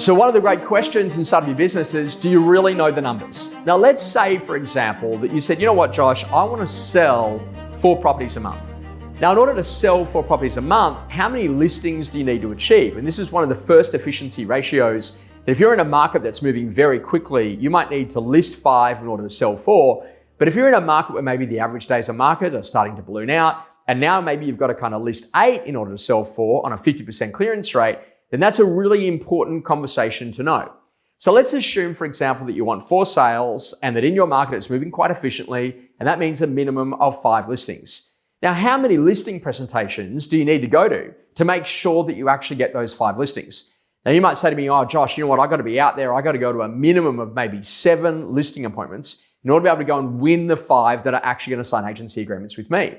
So one of the great questions inside of your business is, do you really know the numbers? Now let's say, for example, that you said, you know what, Josh, I want to sell 4 properties a month. Now in order to sell 4 properties a month, how many listings do you need to achieve? And this is one of the first efficiency ratios. If you're in a market that's moving very quickly, you might need to list 5 in order to sell 4. But if you're in a market where maybe the average days of market are starting to balloon out, and now maybe you've got to kind of list 8 in order to sell 4 on a 50% clearance rate, then that's a really important conversation to know. So let's assume, for example, that you want 4 sales and that in your market it's moving quite efficiently, and that means a minimum of 5 listings. Now, how many listing presentations do you need to go to make sure that you actually get those 5 listings? Now, you might say to me, oh, Josh, you know what? I got to be out there. I got to go to a minimum of maybe 7 listing appointments in order to be able to go and win the 5 that are actually going to sign agency agreements with me.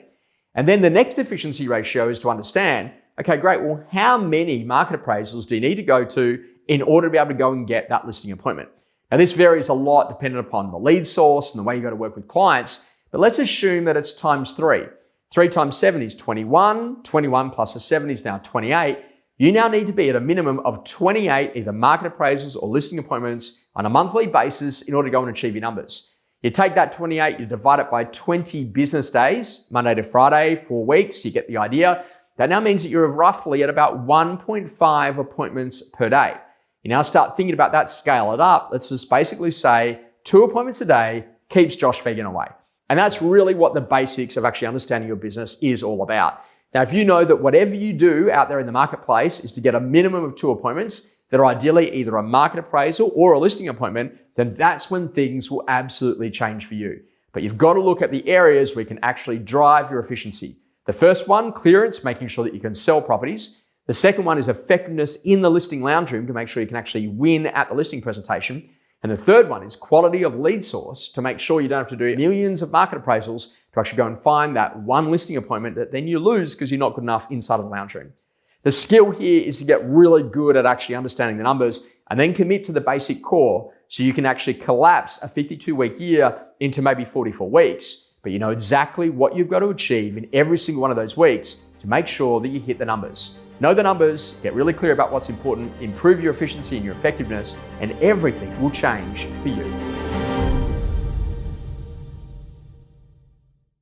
And then the next efficiency ratio is to understand, okay, great. Well, how many market appraisals do you need to go to in order to be able to go and get that listing appointment? Now, this varies a lot dependent upon the lead source and the way you go to work with clients, but let's assume that it's times 3. 3 times 7 is 21. 21 plus a 7 is now 28. You now need to be at a minimum of 28 either market appraisals or listing appointments on a monthly basis in order to go and achieve your numbers. You take that 28, you divide it by 20 business days, Monday to Friday, 4 weeks, you get the idea. That now means that you're roughly at about 1.5 appointments per day. You now start thinking about that, scale it up. Let's just basically say 2 appointments a day keeps Josh Phegan away. And that's really what the basics of actually understanding your business is all about. Now, if you know that whatever you do out there in the marketplace is to get a minimum of 2 appointments that are ideally either a market appraisal or a listing appointment, then that's when things will absolutely change for you. But you've got to look at the areas where you can actually drive your efficiency. The first one, clearance, making sure that you can sell properties. The second one is effectiveness in the listing lounge room to make sure you can actually win at the listing presentation. And the third one is quality of lead source to make sure you don't have to do millions of market appraisals to actually go and find that one listing appointment that then you lose because you're not good enough inside of the lounge room. The skill here is to get really good at actually understanding the numbers and then commit to the basic core so you can actually collapse a 52-week year into maybe 44 weeks. But you know exactly what you've got to achieve in every single one of those weeks to make sure that you hit the numbers. Know the numbers, get really clear about what's important, improve your efficiency and your effectiveness, and everything will change for you.